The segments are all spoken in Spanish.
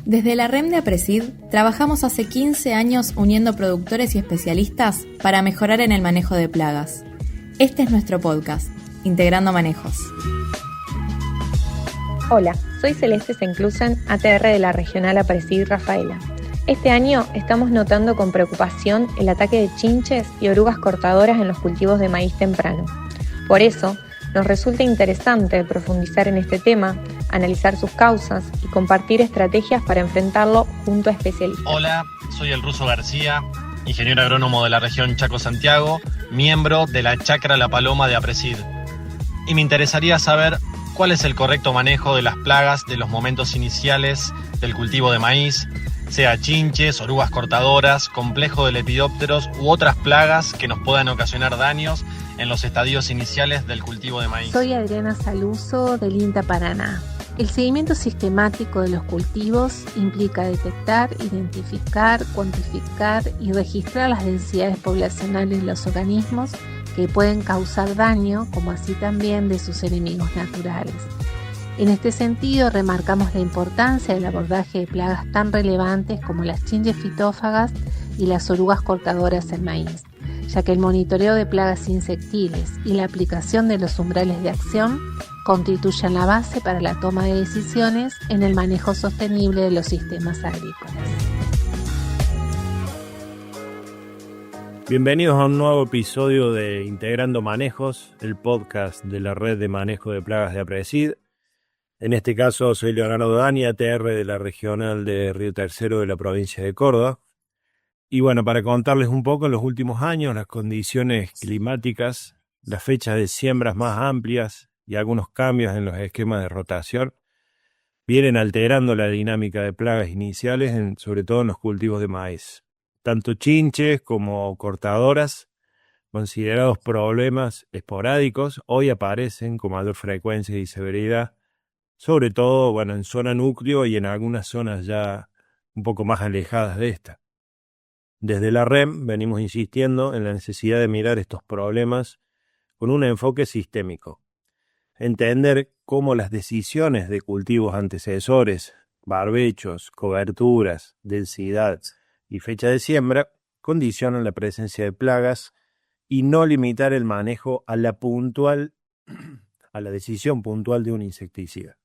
Desde la REM de Apresid, trabajamos hace 15 años uniendo productores y especialistas para mejorar en el manejo de plagas. Este es nuestro podcast, Integrando Manejos. Hola, soy Celeste Senclusen, ATR de la Regional Apresid Rafaela. Este año estamos notando con preocupación el ataque de chinches y orugas cortadoras en los cultivos de maíz temprano. Por eso, nos resulta interesante profundizar en este tema, analizar sus causas y compartir estrategias para enfrentarlo junto a especialistas. Hola, soy el Ruso García, ingeniero agrónomo de la región Chaco-Santiago, miembro de la Chacra La Paloma de Apresid. Y me interesaría saber cuál es el correcto manejo de las plagas de los momentos iniciales del cultivo de maíz, sea chinches, orugas cortadoras, complejo de lepidópteros u otras plagas que nos puedan ocasionar daños en los estadios iniciales del cultivo de maíz. Soy Adriana Saluso del INTA Paraná. El seguimiento sistemático de los cultivos implica detectar, identificar, cuantificar y registrar las densidades poblacionales de los organismos que pueden causar daño, como así también de sus enemigos naturales. En este sentido, remarcamos la importancia del abordaje de plagas tan relevantes como las chinches fitófagas y las orugas cortadoras en maíz, ya que el monitoreo de plagas insectiles y la aplicación de los umbrales de acción constituyen la base para la toma de decisiones en el manejo sostenible de los sistemas agrícolas. Bienvenidos a un nuevo episodio de Integrando Manejos, el podcast de la red de manejo de plagas de Apresid. En este caso soy Leonardo Dani, ATR de la Regional de Río Tercero de la provincia de Córdoba. Y bueno, para contarles un poco, en los últimos años las condiciones climáticas, las fechas de siembras más amplias y algunos cambios en los esquemas de rotación vienen alterando la dinámica de plagas iniciales, sobre todo en los cultivos de maíz. Tanto chinches como cortadoras, considerados problemas esporádicos, hoy aparecen con mayor frecuencia y severidad, sobre todo en zona núcleo y en algunas zonas ya un poco más alejadas de esta. Desde la REM venimos insistiendo en la necesidad de mirar estos problemas con un enfoque sistémico. Entender cómo las decisiones de cultivos antecesores, barbechos, coberturas, densidad y fecha de siembra condicionan la presencia de plagas y no limitar el manejo a la decisión puntual de un insecticida.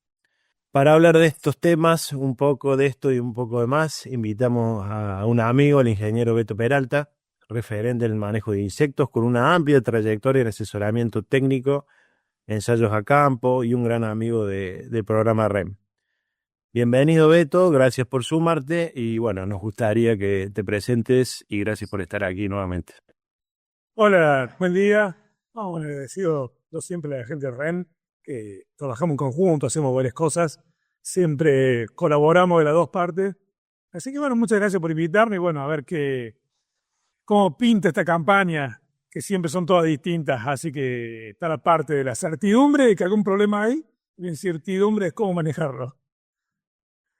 Para hablar de estos temas, un poco de esto y un poco de más, invitamos a un amigo, el ingeniero Beto Peralta, referente del manejo de insectos, con una amplia trayectoria en asesoramiento técnico, ensayos a campo y un gran amigo del programa REM. Bienvenido, Beto, gracias por sumarte y nos gustaría que te presentes y gracias por estar aquí nuevamente. Hola, buen día. Agradecido yo siempre a la gente de REM, que trabajamos en conjunto, hacemos varias cosas, siempre colaboramos de las dos partes. Así que muchas gracias por invitarme y a ver cómo pinta esta campaña, que siempre son todas distintas, así que está la parte de la certidumbre de que algún problema hay, y la incertidumbre es cómo manejarlo.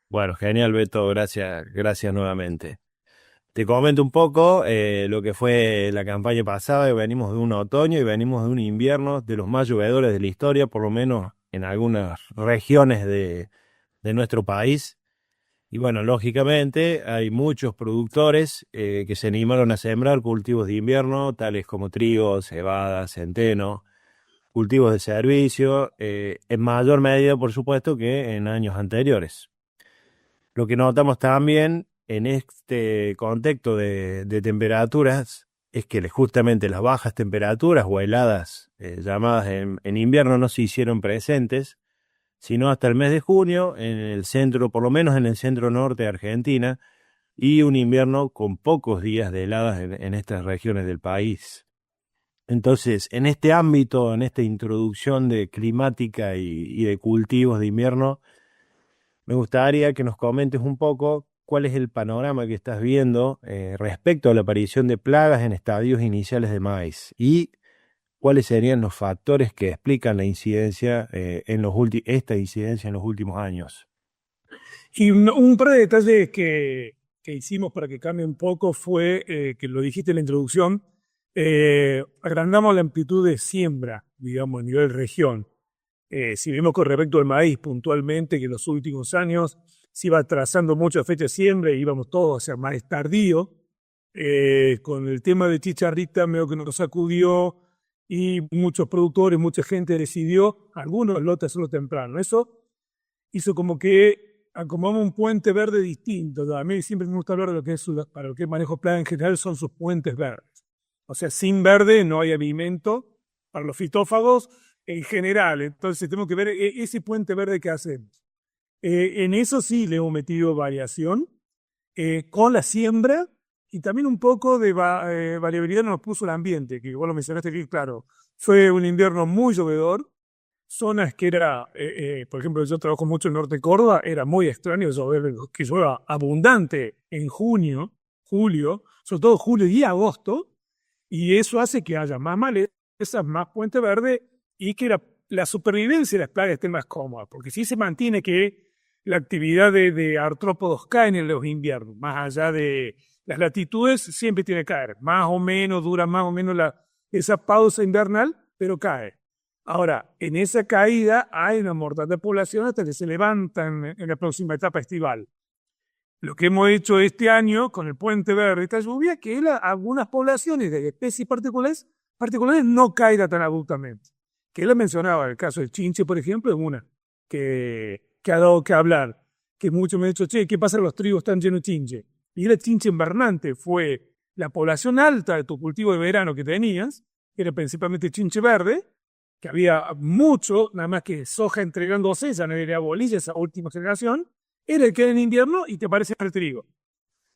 Bueno, genial, Beto, gracias nuevamente. Te comento un poco lo que fue la campaña pasada. Venimos de un otoño y venimos de un invierno de los más llovedores de la historia, por lo menos en algunas regiones de nuestro país. Y lógicamente hay muchos productores que se animaron a sembrar cultivos de invierno, tales como trigo, cebada, centeno, cultivos de servicio, en mayor medida, por supuesto, que en años anteriores. Lo que notamos también en este contexto de temperaturas es que justamente las bajas temperaturas o heladas llamadas en invierno no se hicieron presentes, sino hasta el mes de junio en el centro, por lo menos en el centro norte de Argentina, y un invierno con pocos días de heladas en estas regiones del país. Entonces, en este ámbito, en esta introducción de climática y de cultivos de invierno, me gustaría que nos comentes un poco cuál es el panorama que estás viendo respecto a la aparición de plagas en estadios iniciales de maíz y cuáles serían los factores que explican la incidencia esta incidencia en los últimos años. Y un par de detalles que hicimos para que cambie un poco fue, que lo dijiste en la introducción, agrandamos la amplitud de siembra, a nivel región. Si vemos con respecto al maíz puntualmente, que en los últimos años se iba atrasando mucho la fecha de siembra y íbamos todos a ser más tardío. Con el tema de chicharrita medio que nos sacudió y muchos productores, mucha gente decidió algunos lotes hacerlo temprano. Eso hizo como que acomodamos un puente verde distinto. A mí siempre me gusta hablar de lo que es para lo que es manejo plaga en general, son sus puentes verdes. O sea, sin verde no hay alimento para los fitófagos en general. Entonces tenemos que ver ese puente verde que hacemos. En eso sí le hemos metido variación con la siembra. Y también un poco de variabilidad nos puso el ambiente, que vos lo mencionaste aquí, claro. Fue un invierno muy llovedor. Zonas que era, por ejemplo, yo trabajo mucho en Norte de Córdoba, era muy extraño que llueva abundante en junio, julio, sobre todo julio y agosto, y eso hace que haya más malezas, más puente verde y que la supervivencia de las plagas esté más cómoda, porque si se mantiene que la actividad de artrópodos cae en los inviernos, más allá de las latitudes, siempre tiene que caer, más o menos, dura más o menos esa pausa invernal, pero cae. Ahora, en esa caída hay una mortandad de población hasta que se levantan en la próxima etapa estival. Lo que hemos hecho este año con el puente verde, esta lluvia, que algunas poblaciones de especies particulares no caigan tan abruptamente. Que él la mencionaba, el caso del chinche, por ejemplo, es una que ha dado que hablar, que muchos me han dicho, che, ¿qué pasa con los trigos están llenos de chinche? Y el chinche invernante fue la población alta de tu cultivo de verano que tenías, que era principalmente chinche verde, que había mucho, nada más que soja entregándose, ya no era bolilla, esa última generación, era el que era en invierno y te aparece el trigo.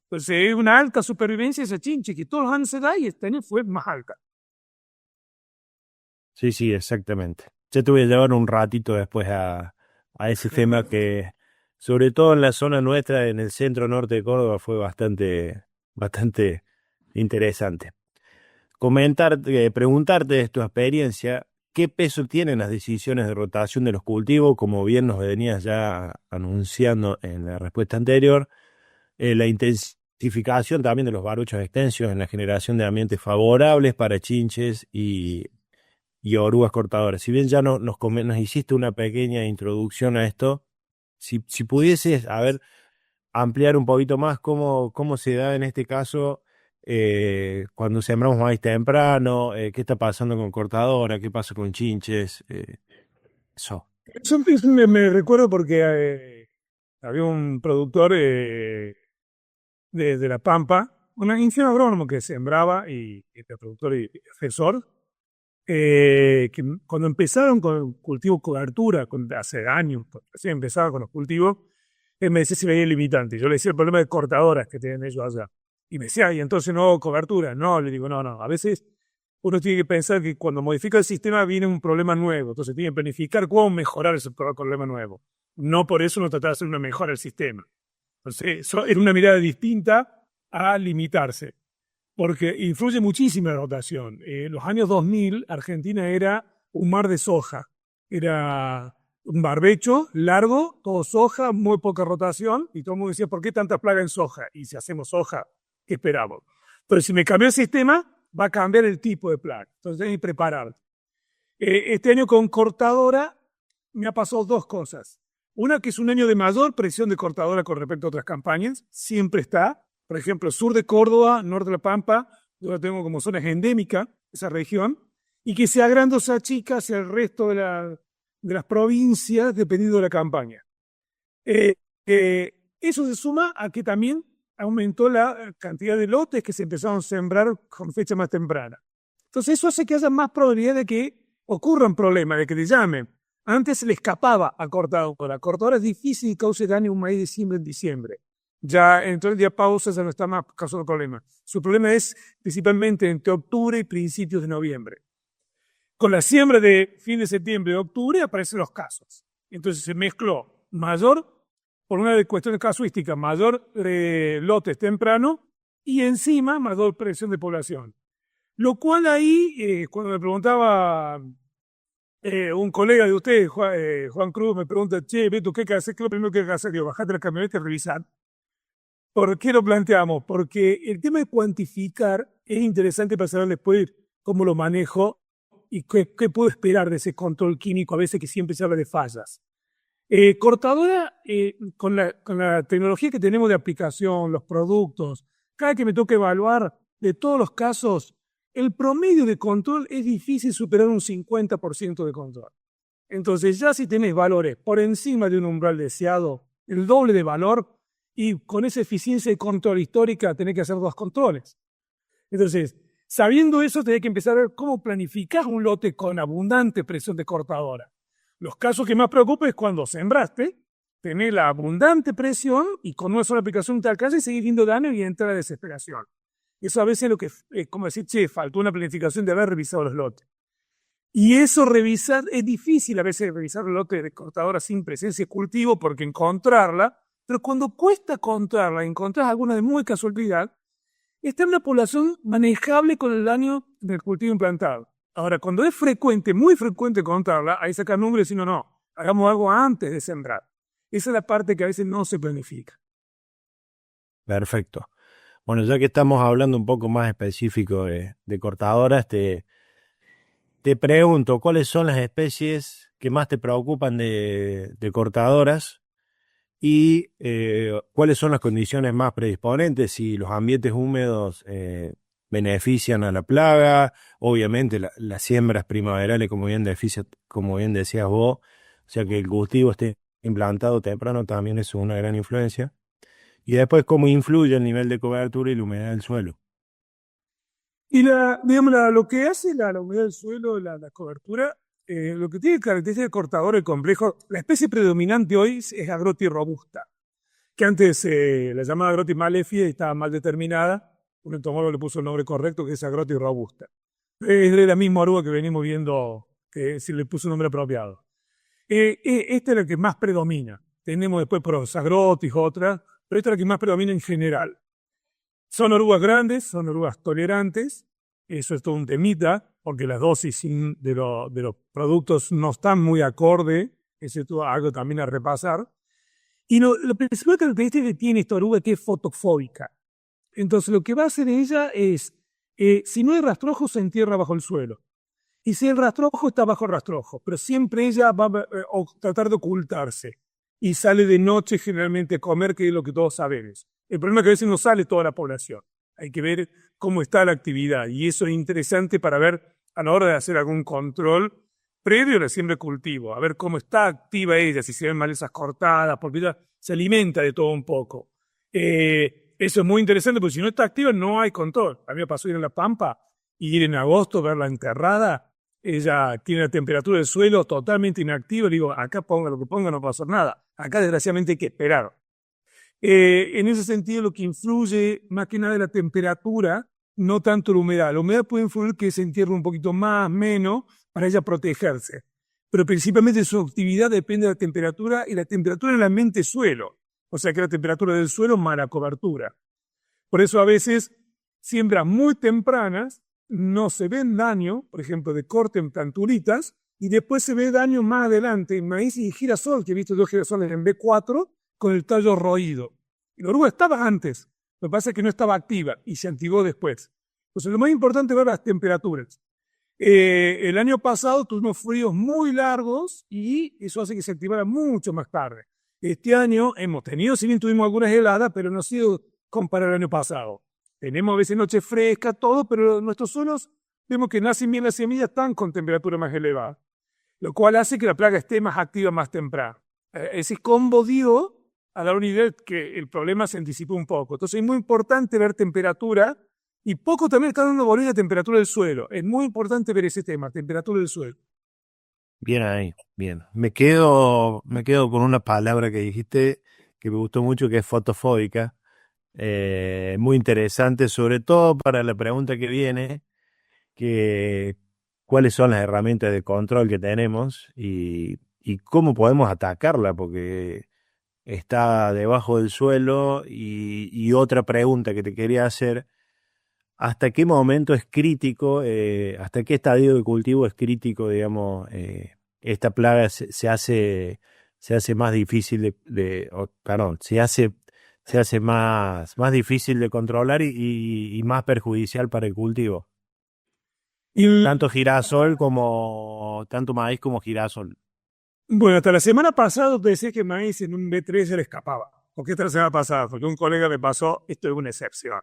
Entonces es una alta supervivencia esa chinche que todos los años se da y este año fue más alta. Sí, exactamente. Ya te voy a llevar un ratito después a ese tema que, sobre todo en la zona nuestra, en el centro norte de Córdoba, fue bastante interesante. Preguntarte de tu experiencia, ¿qué peso tienen las decisiones de rotación de los cultivos? Como bien nos venías ya anunciando en la respuesta anterior, la intensificación también de los baruchos extensios en la generación de ambientes favorables para chinches y orugas cortadoras. Si bien ya nos hiciste una pequeña introducción a esto, si pudieses, ampliar un poquito más cómo se da en este caso cuando sembramos maíz temprano, qué está pasando con cortadora, qué pasa con chinches, eso. Eso me recuerdo porque había un productor de La Pampa, un ingeniero agrónomo que sembraba y era productor y asesor, que cuando empezaron con el cultivo cobertura, hace años, recién empezaba con los cultivos, él me decía si veía limitante. Yo le decía el problema de cortadoras que tienen ellos allá. Y me decía, y entonces no cobertura. No, le digo, no. A veces uno tiene que pensar que cuando modifica el sistema viene un problema nuevo. Entonces tiene que planificar cómo mejorar ese problema nuevo. No por eso no tratar de hacer una mejora del sistema. Entonces, eso era una mirada distinta a limitarse. Porque influye muchísimo la rotación. En los años 2000, Argentina era un mar de soja. Era un barbecho largo, todo soja, muy poca rotación. Y todo el mundo decía, ¿por qué tanta plaga en soja? Y si hacemos soja, ¿qué esperamos? Pero si me cambió el sistema, va a cambiar el tipo de plaga. Entonces hay que preparar. Este año con cortadora me ha pasado dos cosas. Una, que es un año de mayor presión de cortadora con respecto a otras campañas. Siempre está. Por ejemplo, sur de Córdoba, norte de La Pampa, yo la tengo como zonas endémicas, esa región, y que se agranda o se achica hacia el resto de las provincias dependiendo de la campaña. Eso se suma a que también aumentó la cantidad de lotes que se empezaron a sembrar con fecha más temprana. Entonces eso hace que haya más probabilidad de que ocurran problemas, de que te llamen. Antes se le escapaba a cortadora. Cortadora es difícil y cause daño a un maíz de siembra en diciembre. Ya entonces ya pausa, ya no está más causando problemas. Su problema es principalmente entre octubre y principios de noviembre. Con la siembra de fin de septiembre y octubre aparecen los casos. Entonces se mezcló mayor, por una cuestión de casuística, mayor lotes temprano y encima mayor presión de población. Lo cual ahí, cuando me preguntaba un colega de ustedes, Juan Cruz, me pregunta, che, Beto, ¿qué hay que hacer? ¿Qué es lo primero que hay que hacer? Digo, bajate la camioneta y revisar. ¿Por qué lo planteamos? Porque el tema de cuantificar es interesante para saber después cómo lo manejo y qué puedo esperar de ese control químico, a veces que siempre se habla de fallas. Cortadora, con la tecnología que tenemos de aplicación, los productos, cada que me toca evaluar de todos los casos, el promedio de control es difícil superar un 50% de control. Entonces, ya si tenés valores por encima de un umbral deseado, el doble de valor, y con esa eficiencia de control histórica tenés que hacer 2 controles. Entonces, sabiendo eso, tenés que empezar a ver cómo planificás un lote con abundante presión de cortadora. Los casos que más preocupan es cuando sembraste, tenés la abundante presión y con una sola aplicación te alcanza y seguís viendo daño y entra la desesperación. Eso a veces es lo que es como decir, che, faltó una planificación de haber revisado los lotes. Y eso revisar, es difícil a veces revisar los lotes de cortadora sin presencia de cultivo porque encontrarla, pero cuando cuesta encontrarla, encontrás alguna de muy casualidad, está en una población manejable con el daño del cultivo implantado. Ahora, cuando es frecuente, muy frecuente encontrarla, ahí sacar números y no, hagamos algo antes de sembrar. Esa es la parte que a veces no se planifica. Perfecto. Bueno, ya que estamos hablando un poco más específico de cortadoras, te pregunto, ¿cuáles son las especies que más te preocupan de cortadoras? Y cuáles son las condiciones más predisponentes, si los ambientes húmedos benefician a la plaga, obviamente las siembras primaverales, como bien decías vos, o sea que el cultivo esté implantado temprano también es una gran influencia. Y después cómo influye el nivel de cobertura y la humedad del suelo. Y lo que hace la humedad del suelo, la cobertura, lo que tiene características de cortador el complejo, la especie predominante hoy es Agrotis robusta, que antes la llamaba Agrotis malefia y estaba mal determinada. Un entomólogo le puso el nombre correcto, que es Agrotis robusta. Es de la misma oruga que venimos viendo, que si le puso un nombre apropiado. Esta es la que más predomina. Tenemos después Prosagrotis, otras, pero esta es la que más predomina en general. Son orugas grandes, son orugas tolerantes, eso es todo un temita, porque las dosis de los productos no están muy acorde, eso es algo también a repasar. Y la principal característica que tiene esta oruga es que es fotofóbica. Entonces lo que va a hacer ella es, si no hay rastrojo, se entierra bajo el suelo. Y si el rastrojo está bajo el rastrojo, pero siempre ella va a tratar de ocultarse. Y sale de noche generalmente a comer, que es lo que todos sabemos. El problema es que a veces no sale toda la población. Hay que ver cómo está la actividad. Y eso es interesante para ver a la hora de hacer algún control previo a la siembra de cultivo. A ver cómo está activa ella, si se ven malezas cortadas, porque ella se alimenta de todo un poco. Eso es muy interesante, porque si no está activa no hay control. A mí me pasó ir en La Pampa y ir en agosto, verla enterrada. Ella tiene la temperatura del suelo totalmente inactiva. Le digo, acá ponga lo que ponga, no va a pasar nada. Acá desgraciadamente hay que esperar. En ese sentido, lo que influye más que nada es la temperatura, no tanto la humedad. La humedad puede influir que se entierre un poquito más, menos, para ella protegerse. Pero principalmente su actividad depende de la temperatura y la temperatura en el ambiente suelo. O sea que la temperatura del suelo más la cobertura. Por eso a veces siembras muy tempranas no se ven daño, por ejemplo, de corte en plantulitas, y después se ve daño más adelante en maíz y girasol, que he visto 2 girasoles en B4 con el tallo roído. Y la oruga estaba antes, lo que pasa es que no estaba activa y se activó después. Entonces lo más importante es ver las temperaturas. El año pasado tuvimos fríos muy largos y eso hace que se activara mucho más tarde. Este año hemos tenido, si bien tuvimos algunas heladas, pero no ha sido comparado al año pasado. Tenemos a veces noches frescas, todo, pero nuestros suelos vemos que nacen bien las semillas, están con temperatura más elevada, lo cual hace que la plaga esté más activa más temprano. Ese combo dio a la unidad que el problema se anticipó un poco. Entonces es muy importante ver temperatura y poco también está dando volumen a temperatura del suelo. Es muy importante ver ese tema, temperatura del suelo. Bien ahí, bien. Me quedo con una palabra que dijiste que me gustó mucho, que es fotofóbica. Muy interesante, sobre todo para la pregunta que viene, que cuáles son las herramientas de control que tenemos y cómo podemos atacarla, porque está debajo del suelo. Y otra pregunta que te quería hacer, ¿hasta qué momento es crítico, hasta qué estadio de cultivo es crítico, digamos, esta plaga se hace más difícil se hace más difícil de controlar y más perjudicial para el cultivo? Tanto maíz como girasol. Bueno, hasta la semana pasada te decía que maíz en un B3 se le escapaba. ¿Por qué hasta la semana pasada? Porque un colega me pasó, esto es una excepción,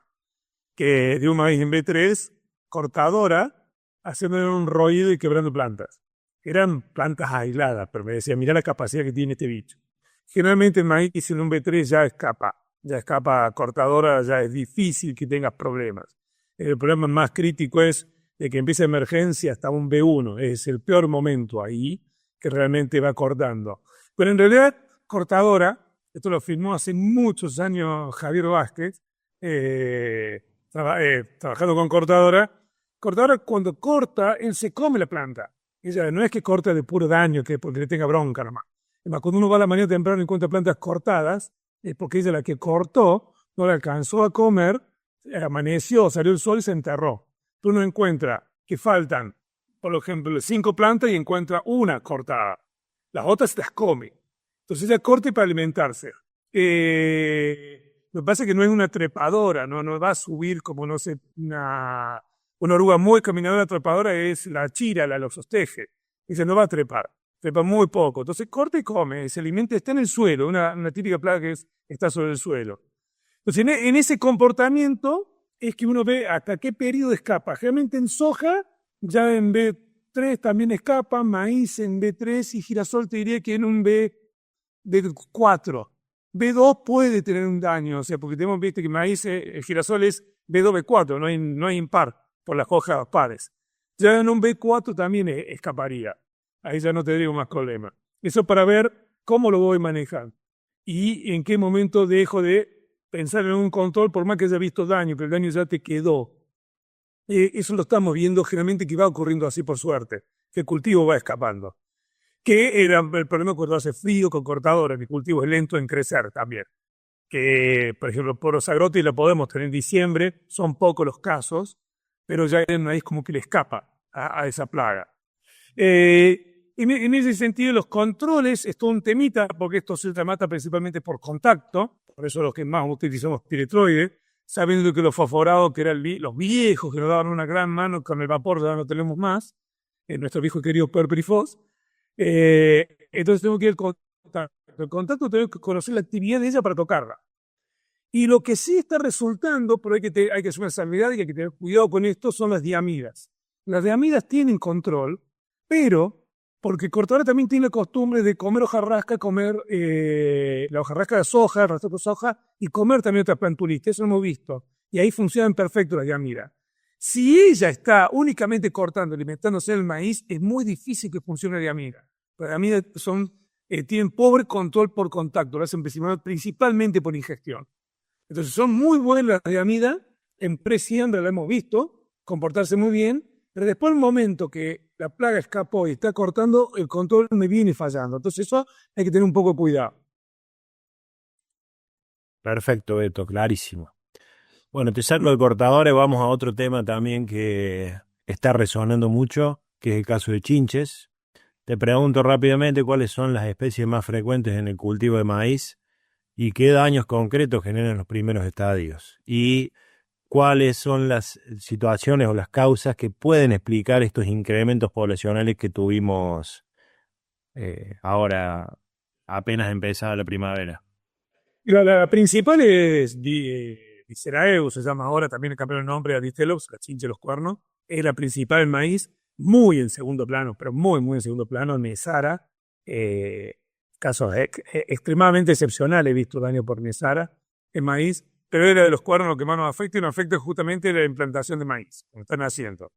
que de un maíz en B3, cortadora, haciendo un roído y quebrando plantas. Eran plantas aisladas, pero me decía, mira la capacidad que tiene este bicho. Generalmente el maíz en un B3 ya escapa cortadora, ya es difícil que tengas problemas. El problema más crítico es de que empieza emergencia hasta un B1, es el peor momento ahí, que realmente va cortando. Pero en realidad, cortadora, esto lo firmó hace muchos años Javier Vázquez, trabajando con cortadora. Cortadora, cuando corta, él se come la planta. Ella no es que corta de puro daño, que porque le tenga bronca nomás. Además, cuando uno va a la mañana temprano y encuentra plantas cortadas, es porque ella la que cortó no la alcanzó a comer, amaneció, salió el sol y se enterró. Tú no encuentras que faltan, por ejemplo, 5 plantas y encuentra una cortada. Las otras se las come. Entonces ella corta para alimentarse. Lo que pasa es que no es una trepadora, no va a subir como, no sé, una oruga muy caminadora trepadora es la chira, la loxosteje. Dice, no va a trepar, trepa muy poco. Entonces corta y come, se alimenta, está en el suelo, una típica plaga que está sobre el suelo. Entonces en ese comportamiento es que uno ve hasta qué periodo escapa. Generalmente en soja, ya en B3 también escapa, maíz en B3 y girasol te diría que en un B4. B2 puede tener un daño, o sea, porque tenemos visto que maíz, el girasol es B2, B4, no hay impar por las hojas pares. Ya en un B4 también escaparía. Ahí ya no tendría más problema. Eso para ver cómo lo voy manejando y en qué momento dejo de pensar en un control por más que haya visto daño, pero el daño ya te quedó. Eso lo estamos viendo generalmente que va ocurriendo así por suerte, que el cultivo va escapando. Que era el problema cuando hace frío con cortadores, el cultivo es lento en crecer también. Que, por ejemplo, Poros agrotis la podemos tener en diciembre, son pocos los casos, pero ya el maíz como que le escapa a esa plaga. En ese sentido, los controles es todo un temita, porque esto se mata principalmente por contacto, por eso los que más utilizamos piretroides, sabiendo que los fosforados, que eran los viejos, que nos daban una gran mano, con el vapor ya no tenemos más, nuestro viejo querido perperifos. Entonces tengo que ir al contacto. El contacto tengo que conocer la actividad de ella para tocarla. Y lo que sí está resultando, pero hay que hacer una salvedad y hay que tener cuidado con esto, son las diamidas. Las diamidas tienen control, pero porque el cortador también tiene la costumbre de comer hojarasca, comer la hojarasca de soja, el rastro de soja, y comer también otras plantulistas. Eso lo hemos visto. Y ahí funcionan perfecto las diamidas. Si ella está únicamente cortando, alimentándose del maíz, es muy difícil que funcione la diamida. Las diamidas tienen pobre control por contacto, lo hacen principalmente por ingestión. Entonces son muy buenas las diamidas, en pre-siembra lo hemos visto, comportarse muy bien, pero después del momento que la plaga escapó y está cortando, el control me viene fallando. Entonces eso hay que tener un poco de cuidado. Perfecto, Beto, clarísimo. Bueno, te saco de cortadores, vamos a otro tema también que está resonando mucho, que es el caso de chinches. Te pregunto rápidamente cuáles son las especies más frecuentes en el cultivo de maíz y qué daños concretos generan los primeros estadios. Y cuáles son las situaciones o las causas que pueden explicar estos incrementos poblacionales que tuvimos ahora apenas empezada la primavera. La principal es Diceraeus, se llama ahora, también le cambiaron el nombre a Distelops, la chinche de los cuernos. Es la principal en maíz, muy en segundo plano, pero muy, muy en segundo plano. Nesara, casos extremadamente excepcionales he visto daño por Nesara en maíz, pero era de los cuernos lo que más nos afecta y nos afecta justamente la implantación de maíz, como están haciendo.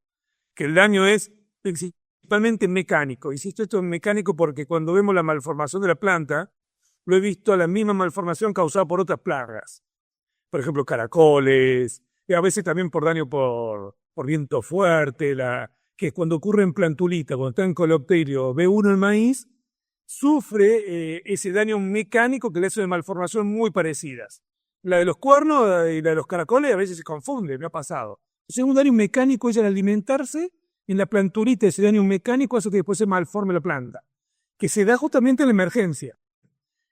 Que el daño es principalmente mecánico. Insisto, esto es mecánico porque cuando vemos la malformación de la planta, lo he visto la misma malformación causada por otras plagas. Por ejemplo, caracoles, y a veces también por daño por viento fuerte, que cuando ocurre en plantulita, cuando está en Coleopterio B1 el maíz, sufre ese daño mecánico que le hace de malformación muy parecidas. La de los cuernos y la de los caracoles a veces se confunde, me ha pasado. Entonces, un daño mecánico es al alimentarse, en la plantulita ese daño mecánico hace que después se malforme la planta, que se da justamente en la emergencia.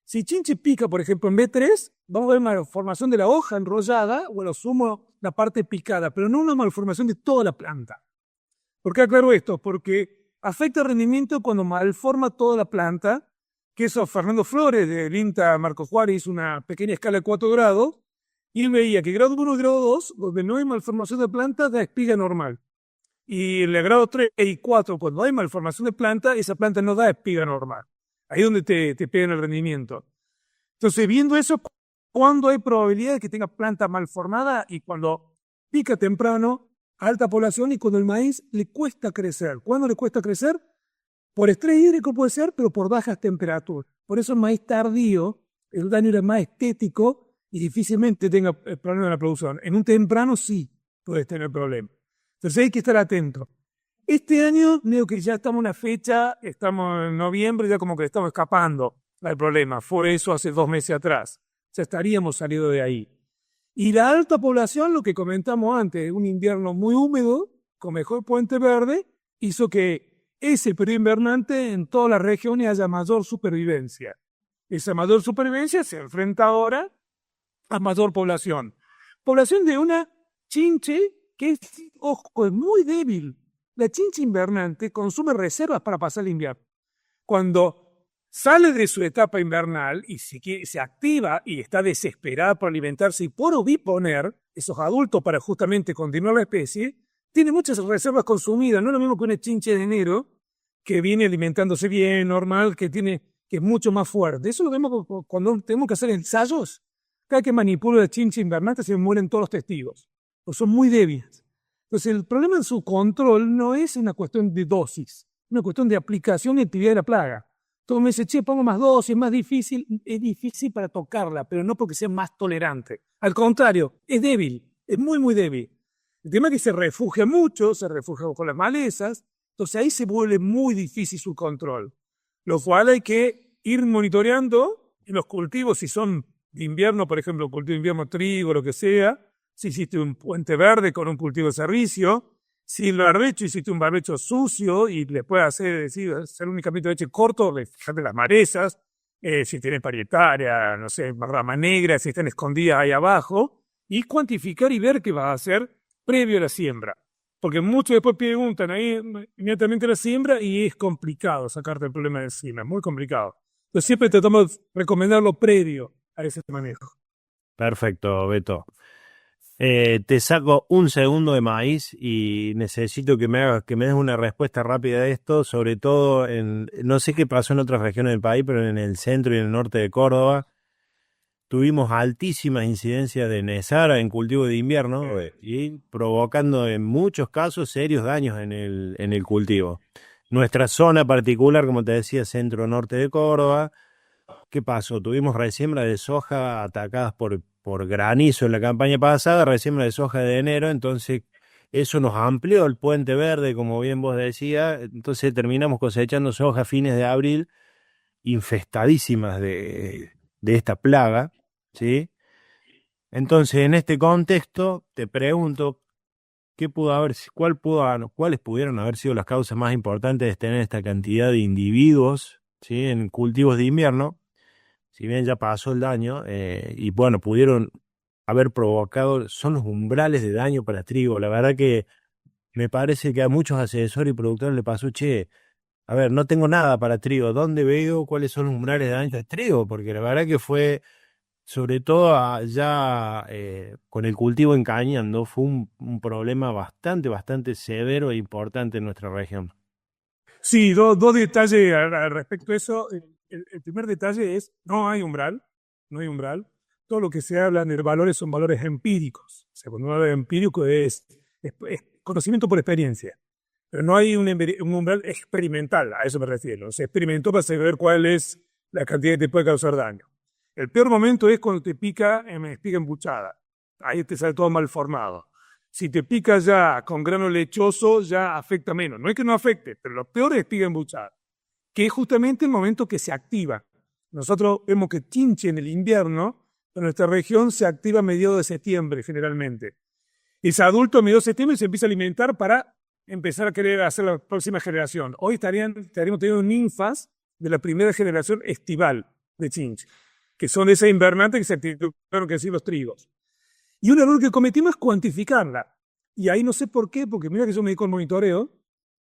Si chinche pica, por ejemplo, en B3, vamos a ver malformación de la hoja enrollada o a lo sumo la parte picada, pero no una malformación de toda la planta. ¿Por qué aclaro esto? Porque afecta el rendimiento cuando malforma toda la planta, que eso Fernando Flores del INTA Marco Juárez hizo una pequeña escala de 4 grados, y él veía que grado 1 y grado 2, donde no hay malformación de planta, da espiga normal. Y en el grado 3 y 4, cuando hay malformación de planta, esa planta no da espiga normal. Ahí es donde te pegan el rendimiento. Entonces, viendo eso, cuando hay probabilidad de que tenga planta malformada y cuando pica temprano, alta población, y cuando el maíz le cuesta crecer. ¿Cuándo le cuesta crecer? Por estrés hídrico puede ser, pero por bajas temperaturas. Por eso el maíz tardío, el daño era más estético y difícilmente tenga problema en la producción. En un temprano sí puedes tener problemas. Entonces hay que estar atento. Este año, digo que ya estamos en una fecha, estamos en noviembre, ya como que estamos escapando del problema. Fue eso hace 2 meses atrás. Ya estaríamos saliendo de ahí. Y la alta población, lo que comentamos antes, un invierno muy húmedo, con mejor puente verde, hizo que ese periodo invernante en todas las regiones haya mayor supervivencia. Esa mayor supervivencia se enfrenta ahora a mayor población. Población de una chinche que es, ojo, es muy débil. La chinche invernante consume reservas para pasar el invierno. Cuando sale de su etapa invernal y se activa y está desesperada por alimentarse y por oviponer, esos adultos para justamente continuar la especie, tiene muchas reservas consumidas. No es lo mismo que una chinche de enero que viene alimentándose bien, normal, que es mucho más fuerte. Eso lo vemos cuando tenemos que hacer ensayos. Cada que manipulo la chinche invernante se mueren todos los testigos, porque son muy débiles. Entonces el problema en su control no es una cuestión de dosis, es una cuestión de aplicación y actividad de la plaga. Todo me dice, pongo más dosis, es más difícil. Es difícil para tocarla, pero no porque sea más tolerante. Al contrario, es débil, es muy, muy débil. El tema es que se refugia mucho, se refugia con las malezas, entonces ahí se vuelve muy difícil su control. Lo cual hay que ir monitoreando en los cultivos, si son de invierno, por ejemplo, cultivo de invierno, trigo, lo que sea, si hiciste un puente verde con un cultivo de servicio, si el barbecho hiciste un barbecho sucio y le puedes hacer únicamente leche corto, fíjate las malezas, si tienes parietaria, no sé, rama negra, si están escondidas ahí abajo, y cuantificar y ver qué vas a hacer previo a la siembra. Porque muchos después preguntan ahí inmediatamente la siembra y es complicado sacarte el problema de encima, es muy complicado. Entonces siempre tratamos de recomendarlo previo a ese manejo. Perfecto, Beto. Te saco un segundo de maíz y necesito que me des una respuesta rápida de esto, sobre todo no sé qué pasó en otras regiones del país, pero en el centro y en el norte de Córdoba tuvimos altísimas incidencias de Nesara en cultivo de invierno y provocando en muchos casos serios daños en el cultivo. Nuestra zona particular, como te decía, centro-norte de Córdoba, ¿qué pasó? Tuvimos resiembra de soja atacadas por granizo en la campaña pasada, resiembra de soja de enero, entonces eso nos amplió el puente verde, como bien vos decías, entonces terminamos cosechando soja a fines de abril, infestadísimas de esta plaga, ¿sí? Entonces, en este contexto, te pregunto, ¿cuáles pudieron haber sido las causas más importantes de tener esta cantidad de individuos, ¿sí?, en cultivos de invierno? Si bien ya pasó el daño, y bueno, pudieron haber provocado, son los umbrales de daño para trigo. La verdad que me parece que a muchos asesores y productores le pasó, a ver, no tengo nada para trigo, ¿dónde veo cuáles son los umbrales de daño de trigo? Porque la verdad que fue, sobre todo con el cultivo encañando, fue un problema bastante severo e importante en nuestra región. Sí, dos detalles al respecto de eso. El primer detalle es, no hay umbral. Todo lo que se habla de valores son valores empíricos. O sea, cuando uno habla de empírico es conocimiento por experiencia. Pero no hay un umbral experimental, a eso me refiero. Se experimentó para saber cuál es la cantidad que te puede causar daño. El peor momento es cuando te pica en espiga embuchada. Ahí te sale todo mal formado. Si te pica ya con grano lechoso, ya afecta menos. No es que no afecte, pero lo peor es espiga embuchada, que es justamente el momento que se activa. Nosotros vemos que chinche en el invierno, en nuestra región se activa a mediados de septiembre generalmente. Ese adulto a mediados de septiembre se empieza a alimentar para empezar a querer hacer la próxima generación. Hoy estaríamos teniendo ninfas de la primera generación estival de chinche, que son esas invernantes que se activaron, que decir, los trigos. Y un error que cometimos es cuantificarla. Y ahí no sé por qué, porque mira que yo me dedico al monitoreo,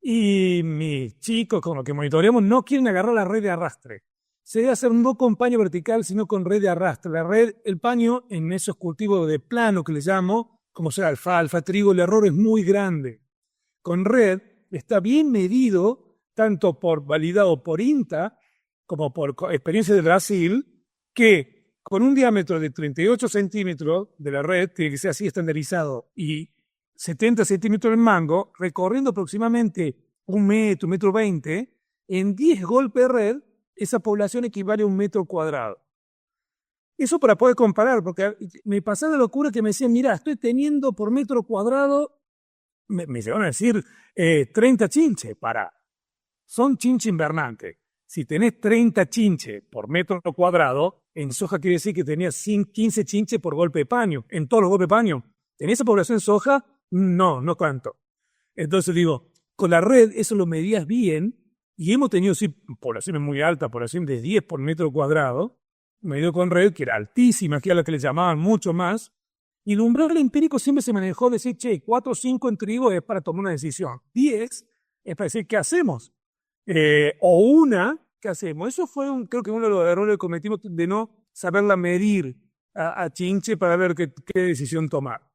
Y mis chicos con los que monitoreamos no quieren agarrar la red de arrastre. Se debe hacer no con paño vertical, sino con red de arrastre. La red, el paño, en esos cultivos de plano que le llamo, como sea alfalfa, trigo, el error es muy grande. Con red está bien medido, tanto por validado por INTA, como por experiencia de Brasil, que con un diámetro de 38 centímetros de la red, tiene que ser así estandarizado, y 70 centímetros el mango, recorriendo aproximadamente 1 metro 20, en 10 golpes de red, esa población equivale a 1 metro cuadrado. Eso para poder comparar, porque me pasaba la locura que me decían, mira, estoy teniendo por metro cuadrado, me llegaron a decir 30 chinches, son chinches invernantes. Si tenés 30 chinches por metro cuadrado, en soja quiere decir que tenías 15 chinches por golpe de paño, en todos los golpes de paño. ¿Tenés esa población en soja? No tanto. Entonces digo, con la red eso lo medías bien, y hemos tenido sí, poblaciones muy altas, poblaciones de 10 por metro cuadrado, medido con red, que era altísima, que era la que le llamaban mucho más, y el umbral empírico siempre se manejó de decir, 4 o 5 en trigo es para tomar una decisión, 10 es para decir, ¿qué hacemos? O una, ¿qué hacemos? Eso fue, creo que uno de los errores que cometimos de no saberla medir a chinche para ver qué decisión tomar.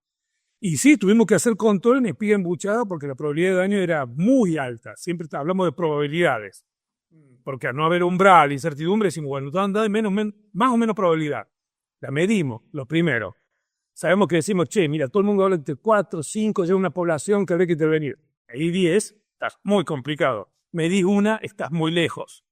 Y sí, tuvimos que hacer control en espiga embuchada porque la probabilidad de daño era muy alta. Siempre hablamos de probabilidades. Porque al no haber umbral, incertidumbre, decimos, bueno, anda de más o menos probabilidad. La medimos, lo primero. Sabemos que decimos, mira, todo el mundo habla entre 4, 5, ya una población que habría que intervenir. Ahí 10, estás muy complicado. Medís una, estás muy lejos.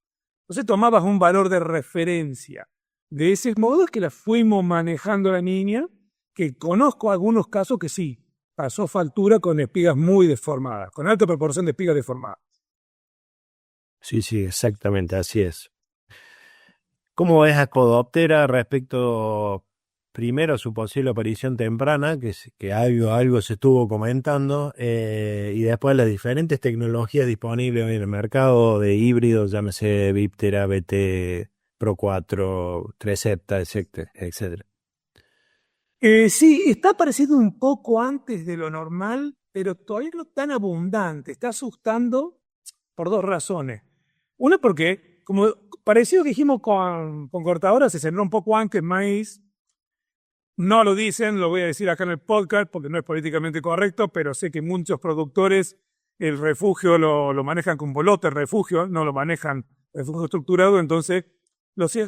Entonces tomabas un valor de referencia. De ese modo es que la fuimos manejando la niña, que conozco algunos casos que sí, pasó factura con espigas muy deformadas, con alta proporción de espigas deformadas. Sí, exactamente, así es. ¿Cómo ves a Codoptera respecto, primero, a su posible aparición temprana, que algo se estuvo comentando, y después las diferentes tecnologías disponibles hoy en el mercado de híbridos, llámese Viptera, BT, Pro 4, 3Z, etcétera? Sí, está apareciendo un poco antes de lo normal, pero todavía no tan abundante. Está asustando por 2 razones. Una porque, como parecido que dijimos con cortadoras, se sembró un poco antes maíz. No lo dicen, lo voy a decir acá en el podcast porque no es políticamente correcto, pero sé que muchos productores el refugio lo manejan con bolote, el refugio, no lo manejan refugio estructurado, entonces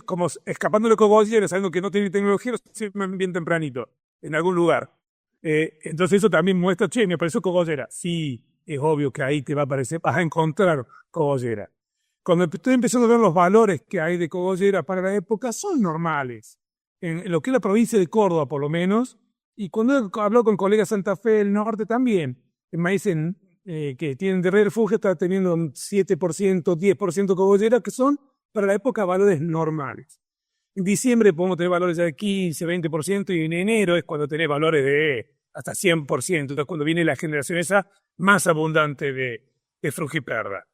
como escapándole cogollera, sabiendo que no tiene tecnología, lo sirven bien tempranito, en algún lugar. Entonces eso también muestra, me apareció cogollera. Sí, es obvio que ahí te va a aparecer, vas a encontrar cogollera. Cuando estoy empezando a ver los valores que hay de cogollera para la época, son normales. En lo que es la provincia de Córdoba, por lo menos, y cuando he hablado con colegas de Santa Fe del Norte también, me dicen que tienen de refugio, está teniendo un 7%, 10% cogollera, que son para la época valores normales. En diciembre podemos tener valores de 15, 20%, y en enero es cuando tenés valores de hasta 100%, entonces cuando viene la generación esa más abundante de frugiperda.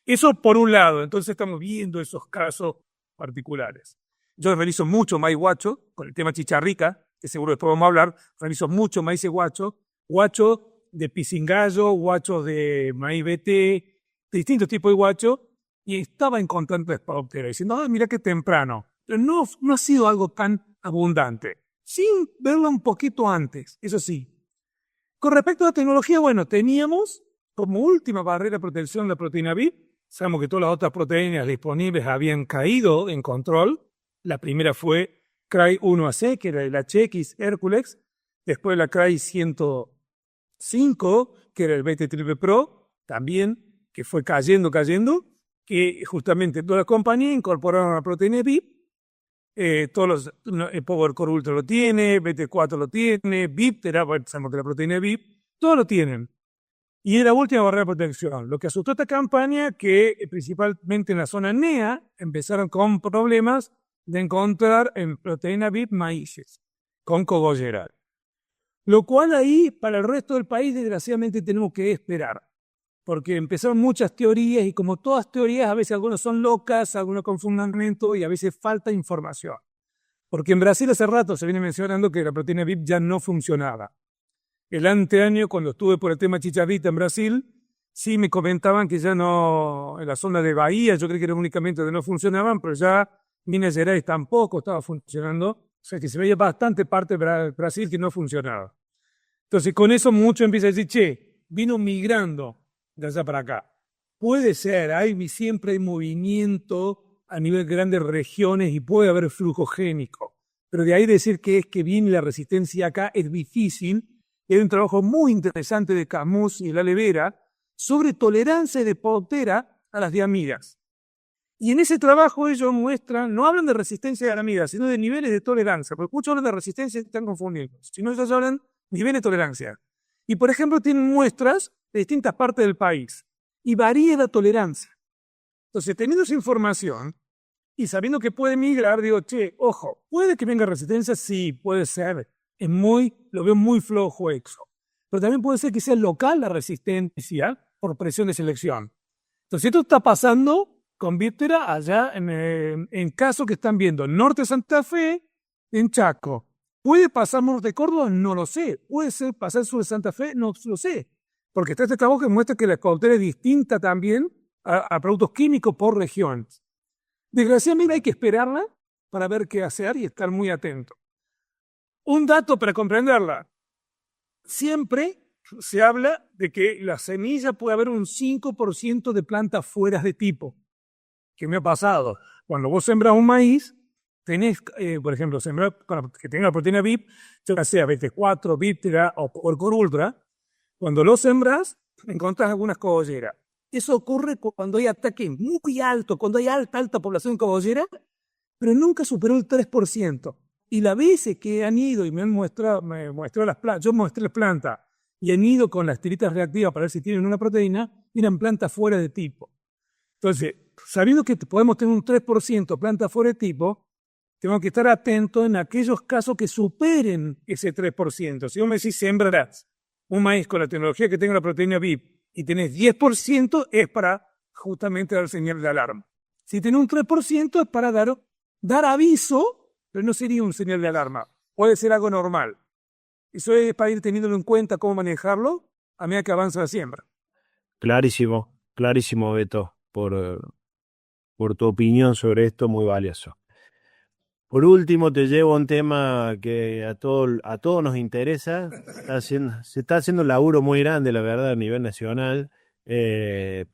Eso por un lado, entonces estamos viendo esos casos particulares. Yo realizo mucho maíz guacho, con el tema chicharrica, que seguro después vamos a hablar, realizo mucho maíz guacho de pisingallo, guacho de maíz BT, distintos tipos de guacho, y estaba encontrando Spodoptera, diciendo, mira qué temprano. Pero no ha sido algo tan abundante, sin verlo un poquito antes, eso sí. Con respecto a la tecnología, bueno, teníamos como última barrera de protección la proteína VIP. Sabemos que todas las otras proteínas disponibles habían caído en control. La primera fue CRY 1AC, que era el HX Hércules. Después la CRY 105, que era el BT Triple Pro, también, que fue cayendo, que justamente todas las compañías incorporaron la proteína VIP. Power Core Ultra lo tiene, BT4 lo tiene, VIP, sabemos que la proteína VIP, todos lo tienen. Y era la última barrera de protección. Lo que asustó esta campaña, que principalmente en la zona NEA, empezaron con problemas de encontrar en proteína VIP maíces con cogollera. Lo cual ahí, para el resto del país, desgraciadamente tenemos que esperar. Porque empezaron muchas teorías y como todas teorías, a veces algunas son locas, algunas con fundamento y a veces falta información. Porque en Brasil hace rato se viene mencionando que la proteína VIP ya no funcionaba. El anteaño, cuando estuve por el tema chicharrita en Brasil, Sí, me comentaban que ya no, en la zona de Bahía, yo creí que era únicamente donde no funcionaban, pero ya Minas Gerais tampoco estaba funcionando. O sea que se veía bastante parte de Brasil que no funcionaba. Entonces, con eso mucho empieza a decir, che, vino migrando de allá para acá. Puede ser, siempre hay movimiento a nivel de grandes regiones y puede haber flujo génico. Pero de ahí decir que es que viene la resistencia acá es difícil. Hay un trabajo muy interesante de Camus y la Levera sobre tolerancia de Potera a las diamidas. Y en ese trabajo ellos muestran, no hablan de resistencia de diamidas, sino de niveles de tolerancia, porque muchos hablan de resistencia y están confundidos. Si no, ellos hablan de niveles de tolerancia. Y, por ejemplo, tienen muestras de distintas partes del país. Y varía la tolerancia. Entonces, teniendo esa información y sabiendo que puede migrar, digo, che, ojo, ¿puede que venga resistencia? Sí, puede ser. Lo veo muy flojo eso. Pero también puede ser que sea local la resistencia por presión de selección. Entonces, esto está pasando con Víptera allá en casos que están viendo norte de Santa Fe, en Chaco. ¿Puede pasar norte de Córdoba? No lo sé. ¿Puede ser pasar sur de Santa Fe? No lo sé. Porque está este trabajo que muestra que la Potera es distinta también a productos químicos por regiones. Desgraciadamente hay que esperarla para ver qué hacer y estar muy atento. Un dato para comprenderla. Siempre se habla de que la semilla puede haber un 5% de plantas fuera de tipo. ¿Qué me ha pasado? Cuando vos sembras un maíz, tenés, por ejemplo, sembrar que tenga la proteína VIP, ya sea BT4, Víptera o Cor Ultra, cuando lo sembras, encontrás algunas cogolleras. Eso ocurre cuando hay ataque muy alto, cuando hay alta población cogollera, pero nunca superó el 3%. Y las veces que han ido y me mostrado las plantas, yo mostré las plantas, y han ido con las tiritas reactivas para ver si tienen una proteína, eran plantas fuera de tipo. Entonces, sabiendo que podemos tener un 3% plantas fuera de tipo, tengo que estar atento en aquellos casos que superen ese 3%. Si vos me decís, sembrarás un maíz con la tecnología que tenga la proteína VIP y tenés 10%, es para justamente dar señal de alarma. Si tenés un 3%, es para dar aviso, pero no sería un señal de alarma. Puede ser algo normal. Eso es para ir teniéndolo en cuenta cómo manejarlo a medida que avanza la siembra. Clarísimo, Beto, por tu opinión sobre esto, muy valioso. Por último, te llevo a un tema que a todos nos interesa. Se está haciendo un laburo muy grande, la verdad, a nivel nacional, de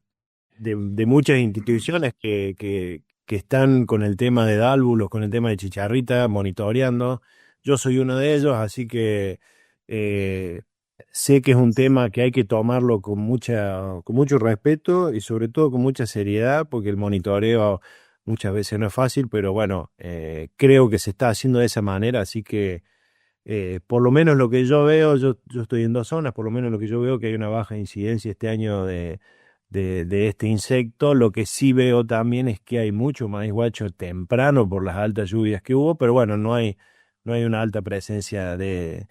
muchas instituciones que están con el tema de dálvulos, con el tema de chicharrita, monitoreando. Yo soy uno de ellos, así que sé que es un tema que hay que tomarlo con mucho respeto y sobre todo con mucha seriedad, porque el monitoreo muchas veces no es fácil, pero bueno, creo que se está haciendo de esa manera, así que por lo menos lo que yo veo, yo estoy en 2 zonas, por lo menos lo que yo veo que hay una baja incidencia este año de este insecto. Lo que sí veo también es que hay mucho maíz guacho temprano por las altas lluvias que hubo, pero bueno, no hay una alta presencia de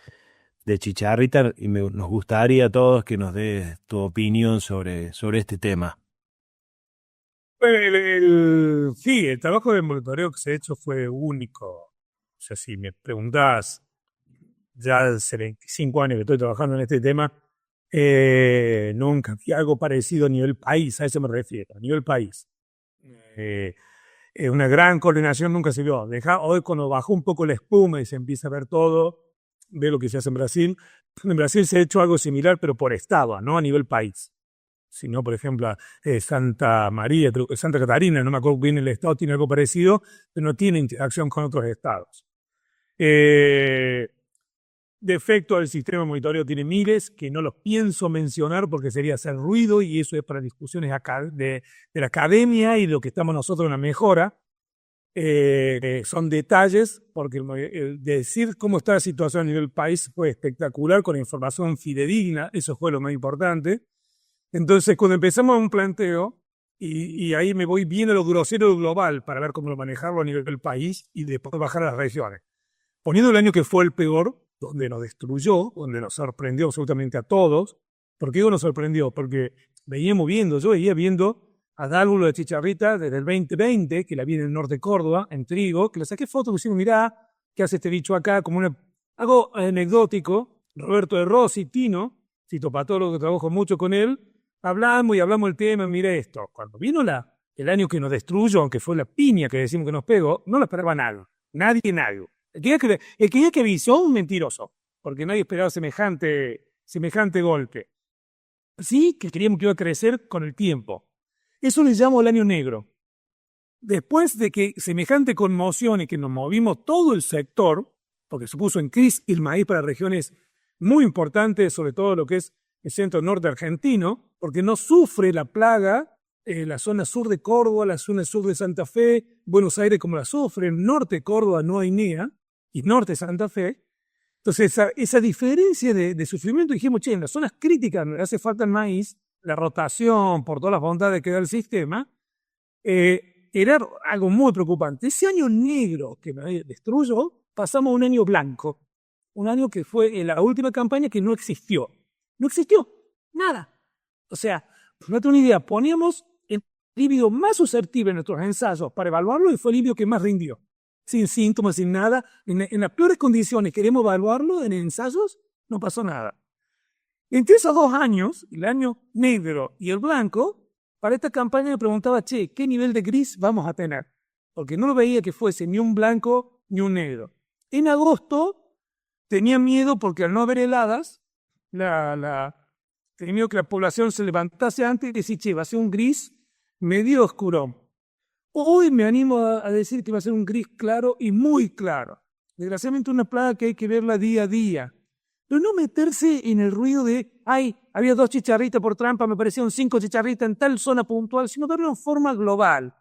chicharrita y nos gustaría a todos que nos des tu opinión sobre este tema. Sí, el trabajo de monitoreo que se ha hecho fue único. O sea, si me preguntás, ya hace 25 años que estoy trabajando en este tema, nunca vi algo parecido a nivel país, a eso me refiero, a nivel país. Una gran coordinación nunca se vio. Hoy cuando bajó un poco la espuma y se empieza a ver todo, ve lo que se hace en Brasil. En Brasil se ha hecho algo similar, pero por estado, no a nivel país. Sino, por ejemplo, Santa Catarina, no me acuerdo bien el estado, tiene algo parecido, pero no tiene interacción con otros estados. Defectos del sistema de monitoreo tiene miles, que no los pienso mencionar porque sería hacer ruido, y eso es para discusiones de la academia y de lo que estamos nosotros en la mejora. Son detalles, porque el decir cómo está la situación a nivel país fue espectacular, con información fidedigna, eso fue lo más importante. Entonces, cuando empezamos un planteo, y ahí me voy bien a lo grosero global para ver cómo manejarlo a nivel del país y después bajar a las regiones. Poniendo el año que fue el peor, donde nos destruyó, donde nos sorprendió absolutamente a todos. ¿Por qué digo nos sorprendió? Porque yo veía viendo a dálvulo de chicharrita desde el 2020, que la vi en el norte de Córdoba, en trigo, que le saqué fotos y decimos, mirá, ¿qué hace este bicho acá? Como algo anecdótico. Roberto de Rossi, Tino, citopatólogo que trabajo mucho con él, hablamos del tema, mire esto. Cuando vino el año que nos destruyó, aunque fue la piña que decimos que nos pegó, no lo esperaba nadie. El que diga que avisó, un mentiroso, porque nadie esperaba semejante golpe. Sí, que creíamos que iba a crecer con el tiempo. Eso le llamo el año negro. Después de que semejante conmoción y que nos movimos todo el sector, porque se puso en crisis el maíz para regiones muy importantes, sobre todo lo que es el centro norte argentino, porque no sufre la plaga la zona sur de Córdoba, la zona sur de Santa Fe, Buenos Aires como la sufre, en norte de Córdoba no hay NEA, y norte de Santa Fe. Entonces esa diferencia de sufrimiento, dijimos, en las zonas críticas donde hace falta el maíz, la rotación por todas las bondades que da el sistema, era algo muy preocupante. Ese año negro que me destruyó, pasamos a un año blanco. Un año que fue en la última campaña que no existió. No existió. Nada. O sea, no tengo ni idea. Poníamos el líbido más susceptible en nuestros ensayos para evaluarlo y fue el líbido que más rindió. Sin síntomas, sin nada. En las peores condiciones queremos evaluarlo en ensayos, no pasó nada. Entre esos 2 años, el año negro y el blanco, para esta campaña me preguntaba, ¿qué nivel de gris vamos a tener? Porque no lo veía que fuese ni un blanco ni un negro. En agosto tenía miedo porque al no haber heladas, tenía miedo que la población se levantase antes y decir, va a ser un gris medio oscuro. Hoy me animo a decir que va a ser un gris claro y muy claro. Desgraciadamente una plaga que hay que verla día a día. Pero no meterse en el ruido de, había 2 chicharritas por trampa, me parecieron 5 chicharritas en tal zona puntual, sino verlo en forma global.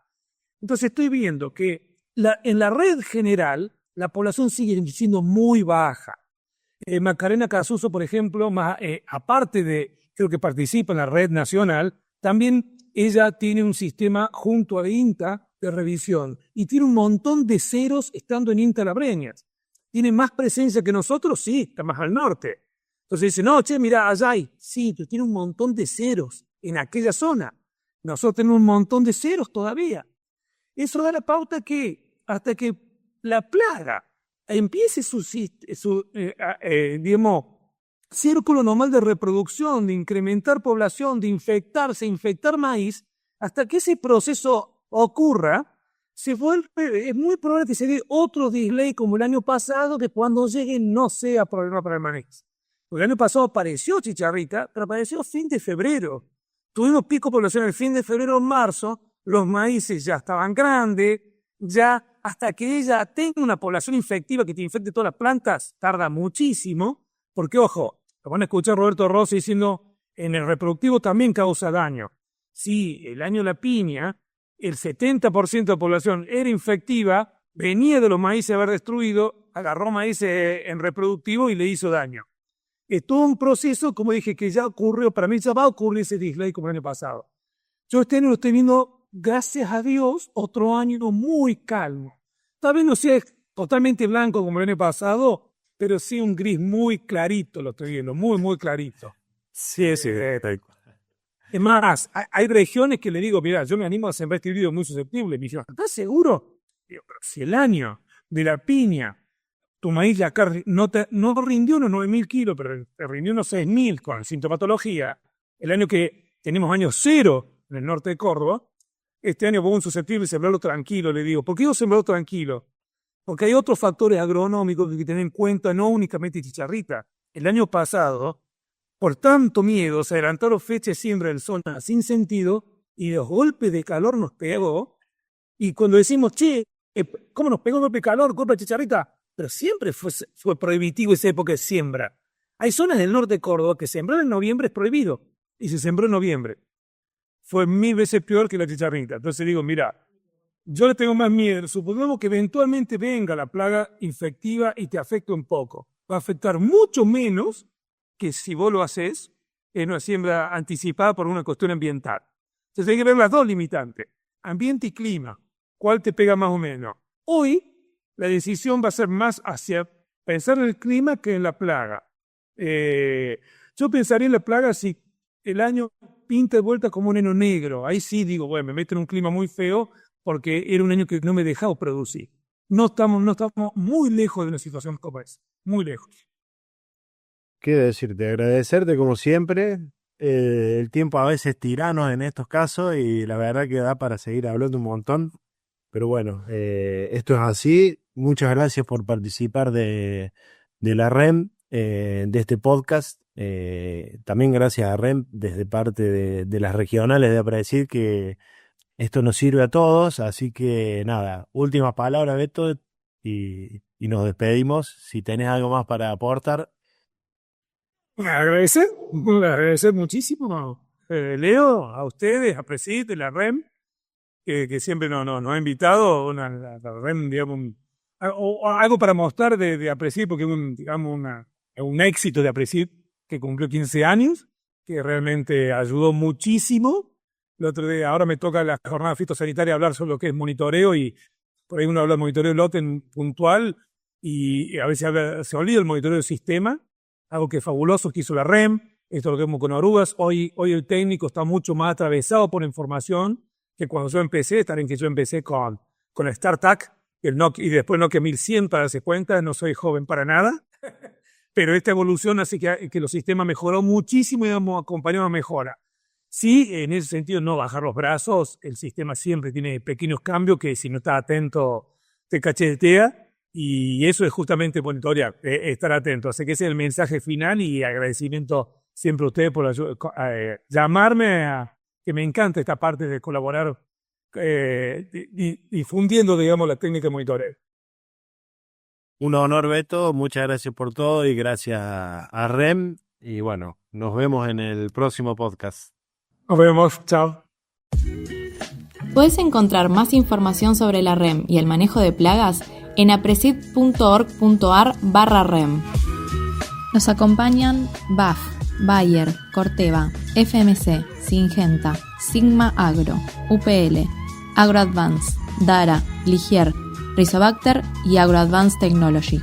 Entonces estoy viendo que en la red general la población sigue siendo muy baja. Macarena Casuso, por ejemplo, aparte de, creo que participa en la red nacional, también ella tiene un sistema junto a INTA de revisión y tiene un montón de ceros estando en INTA La Breñas. ¿Tiene más presencia que nosotros? Sí, está más al norte. Entonces dice, no, mirá, allá hay. Sí, pero tiene un montón de ceros en aquella zona. Nosotros tenemos un montón de ceros todavía. Eso da la pauta que hasta que la plaga empiece su círculo normal de reproducción, de incrementar población, de infectar maíz, hasta que ese proceso ocurra, es muy probable que se dé otro delay como el año pasado, que cuando llegue no sea problema para el maíz. Porque el año pasado apareció chicharrita, pero apareció fin de febrero. Tuvimos pico de población el fin de febrero, marzo, los maíces ya estaban grandes, ya hasta que ella tenga una población infectiva que te infecte todas las plantas, tarda muchísimo, porque ojo, lo van a escuchar a Roberto Rossi diciendo, en el reproductivo también causa daño. Sí, el año de la piña, el 70% de la población era infectiva, venía de los maíces a haber destruido, agarró maíces en reproductivo y le hizo daño. Es todo un proceso, como dije, que ya ocurrió, para mí ya va a ocurrir ese delay como el año pasado. Yo este año lo estoy viendo, gracias a Dios, otro año muy calmo. Tal vez no sea totalmente blanco como el año pasado, pero sí un gris muy clarito lo estoy viendo, muy, muy clarito. Sí. Es más, hay regiones que le digo, mira, yo me animo a sembrar este híbrido muy susceptible. Me dicen, ¿estás seguro? Digo, pero si el año de la piña, tu maíz ya acá no rindió unos 9.000 kilos, pero te rindió unos 6.000 con sintomatología, el año que tenemos año 0 en el norte de Córdoba, este año pongo un susceptible y sembrarlo tranquilo, le digo. ¿Por qué digo sembrarlo tranquilo? Porque hay otros factores agronómicos que hay que tener en cuenta, no únicamente chicharrita. El año pasado, por tanto miedo, se adelantaron fechas de siembra en zonas sin sentido y los golpes de calor nos pegó. Y cuando decimos, ¿cómo nos pegó un golpe de calor, golpe de chicharrita? Pero siempre fue prohibitivo esa época de siembra. Hay zonas del norte de Córdoba que sembrar en noviembre es prohibido. Y se sembró en noviembre. Fue 1000 veces peor que la chicharrita. Entonces digo, mira, yo le tengo más miedo. Supongamos que eventualmente venga la plaga infectiva y te afecte un poco. Va a afectar mucho menos que si vos lo haces en una siembra anticipada por una cuestión ambiental. Entonces hay que ver las dos limitantes, ambiente y clima. ¿Cuál te pega más o menos? Hoy la decisión va a ser más hacia pensar en el clima que en la plaga. Yo pensaría en la plaga si el año pinta de vuelta como un año negro. Ahí sí digo, bueno, me meto en un clima muy feo porque era un año que no me dejaba producir. No estamos muy lejos de una situación como esa. Muy lejos. ¿Qué decirte? Agradecerte como siempre El tiempo a veces es tirano en estos casos y la verdad que da para seguir hablando un montón. Pero bueno, esto es así. Muchas gracias por participar de la REM, de este podcast. También gracias a REM desde parte de las regionales de APRESID, que esto nos sirve a todos. Así que nada, últimas palabras, Beto, y nos despedimos. Si tenés algo más para aportar. Agradecer muchísimo, Leo, a ustedes, a Presid, de la REM, que siempre nos ha invitado, la REM, digamos, algo para mostrar de Apresid, porque es un éxito de Apresid que cumplió 15 años, que realmente ayudó muchísimo. El otro día, ahora me toca la jornada fitosanitaria hablar sobre lo que es monitoreo, y por ahí uno habla de monitoreo de lote puntual, y a veces se olvida el monitoreo del sistema, algo que es fabuloso que hizo la REM. Esto lo vemos con orugas. Hoy el técnico está mucho más atravesado por información que cuando yo empecé. Yo empecé con el StarTAC, y después Nokia 1100 para darse cuenta. No soy joven para nada, pero esta evolución hace que los sistemas mejoró muchísimo y hemos acompañado a mejora. Sí, en ese sentido, no bajar los brazos. El sistema siempre tiene pequeños cambios que si no estás atento te cachetea. Y eso es justamente monitorear, estar atento. Así que ese es el mensaje final, y agradecimiento siempre a ustedes por llamarme, que me encanta esta parte de colaborar difundiendo, digamos, la técnica de monitoreo. Un honor, Beto. Muchas gracias por todo y gracias a REM. Y bueno, nos vemos en el próximo podcast. Nos vemos. Chao. Puedes encontrar más información sobre la REM y el manejo de plagas en apresid.org.ar/REM. Nos acompañan BAF, Bayer, Corteva, FMC, Syngenta, Sigma Agro, UPL, AgroAdvance, Dara, Ligier, Rizobacter y AgroAdvance Technology.